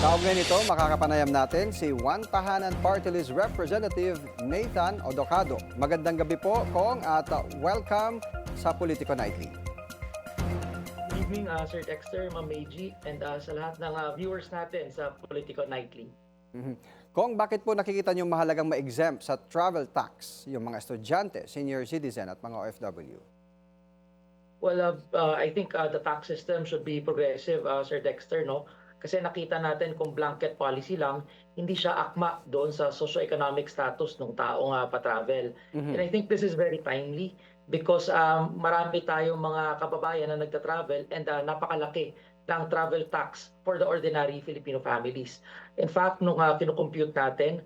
Kaugnay nito, makakapanayam natin si One Tahanan Party List Representative Nathan Odocado. Magandang gabi po, Kong, at welcome sa Politico Nightly. Good evening, Sir Dexter, Ma'am Meiji, and sa lahat ng viewers natin sa Politico Nightly. Kong, bakit po nakikita niyo mahalagang ma-exempt sa travel tax yung mga estudyante, senior citizen at mga OFW? Well, I think the tax system should be progressive, Sir Dexter, no? Kasi nakita natin kung blanket policy lang, hindi siya akma doon sa socio-economic status ng taong pa-travel. And I think this is very timely because marami tayong mga kababayan na nagta-travel and napakalaki ng travel tax for the ordinary Filipino families. In fact, nung kinukompute natin,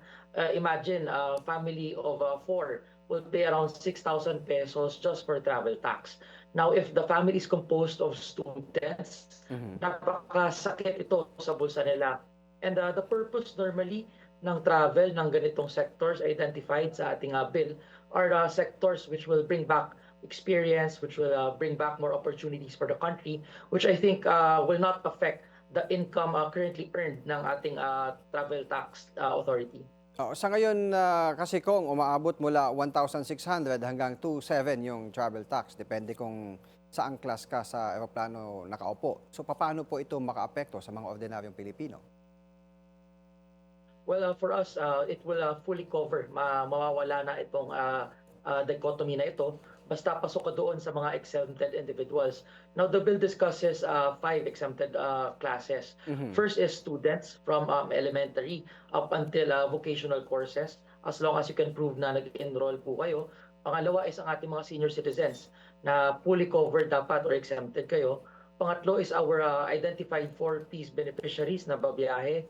imagine a family of four will pay around 6,000 pesos just for travel tax. Now, if the family is composed of students, napakasakit ito sa bulsa nila. And the purpose normally ng travel ng ganitong sectors identified sa ating bill are sectors which will bring back experience, which will bring back more opportunities for the country, which I think will not affect the income currently earned ng ating travel tax authority. Sa ngayon, kasi Kong, umaabot mula 1,600 hanggang 2,700 yung travel tax. Depende kung saang class ka sa eroplano nakaupo. So, paano po ito makaapekto sa mga ordinaryong Pilipino? Well, for us, it will fully cover. Mawawala na itong dichotomy na ito. Basta pasok ka doon sa mga exempted individuals. Now, the bill discusses five exempted classes. First is students from elementary up until vocational courses, as long as you can prove na nag-enroll po kayo. Pangalawa is ang ating mga senior citizens na fully covered dapat or exempted kayo. Pangatlo is our identified 4Ps beneficiaries na babiyahe.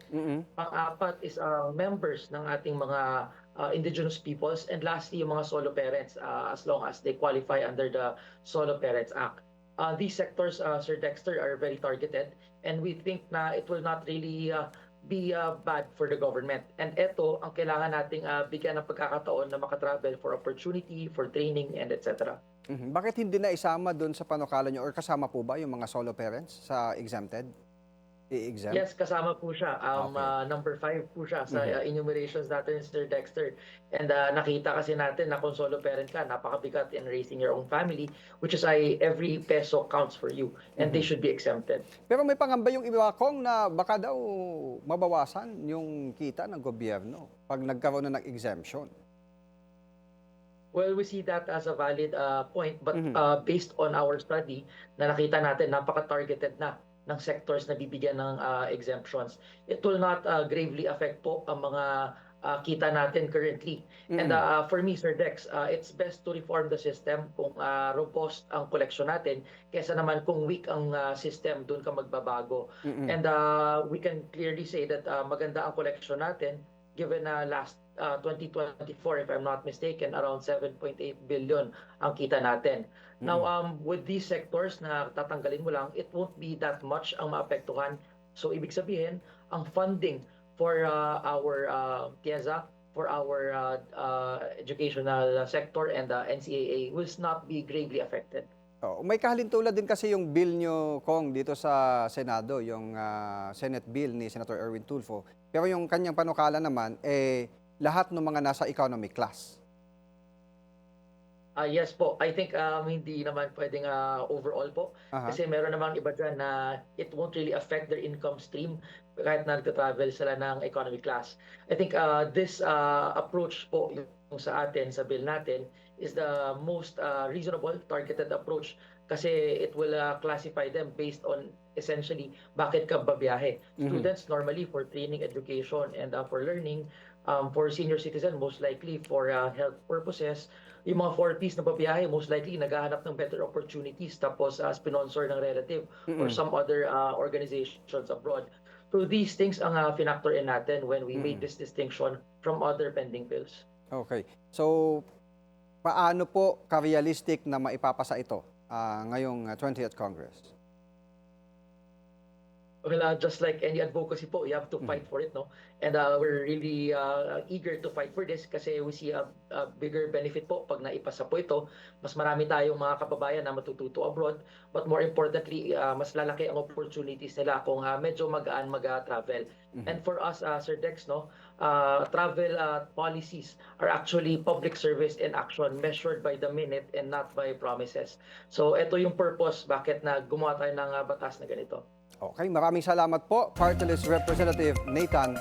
Pang-apat is members ng ating mga indigenous peoples. And lastly, yung mga solo parents as long as they qualify under the Solo Parents Act. These sectors, Sir Dexter, are very targeted and we think na it will not really be bad for the government. And ito, ang kailangan nating bigyan ng pagkakataon na makatravel for opportunity, for training, and etc. Bakit hindi na isama doon sa panukala niyo or kasama po ba yung mga solo parents sa exempted? I-exempt? Yes, kasama po siya. Okay. Number 5 po siya sa enumerations natin, Sir Dexter. And nakita kasi natin na kung solo parent ka, napakabigat in raising your own family, which is every peso counts for you and they should be exempted. Pero may pangamba yung iba, Kong, na baka daw mabawasan yung kita ng gobyerno pag nagkaroon na ng exemption. Well, we see that as a valid point, but based on our study, na nakita natin, napaka-targeted na ng sectors na bibigyan ng exemptions. It will not gravely affect po ang mga kita natin currently. And for me, Sir Dex, it's best to reform the system kung robust ang collection natin kesa naman kung weak ang system, doon ka magbabago. And we can clearly say that maganda ang collection natin given na last 2024, if I'm not mistaken, around 7.8 billion ang kita natin. Now, with these sectors na tatanggalin mo lang, it won't be that much ang maapektuhan. So, ibig sabihin, ang funding for our TIEZA, for our educational sector and NCAA will not be gravely affected. May kahalintulad din kasi yung bill nyo, Kong, dito sa Senado, yung Senate bill ni Senator Erwin Tulfo. Pero yung kanyang panukala naman, lahat ng mga nasa economic class. Yes po. I think hindi naman pwedeng overall po. Kasi meron namang iba dyan na it won't really affect their income stream kahit na nagta-travel sila ng economy class. I think this approach po yung sa atin, sa bill natin, is the most reasonable, targeted approach kasi it will classify them based on essentially bakit ka babiyahe. Students normally for training, education, and for learning. For senior citizen, most likely for health purposes. Yung mga 4Ps na babiyahe, most likely naghahanap ng better opportunities tapos sponsor ng relative or some other organizations abroad. So these things ang finactor in natin when we made this distinction from other pending bills. Okay. So, paano po ka-realistic na maipapasa ito ngayong 20th Congress? Well, just like any advocacy po, you have to fight for it, no? And we're really eager to fight for this kasi we see a bigger benefit po pag naipasa po ito. Mas marami tayong mga kababayan na matututo abroad. But more importantly, mas lalaki ang opportunities nila kung medyo magaan mag-travel. And for us, Sir Dex, no, travel policies are actually public service in action measured by the minute and not by promises. So ito yung purpose bakit na gumawa tayo ng batas na ganito. Okay, maraming salamat po, Party List Representative Nathan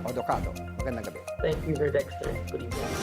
Odocado. Magandang gabi. Thank you, Sir Dexter. Good evening.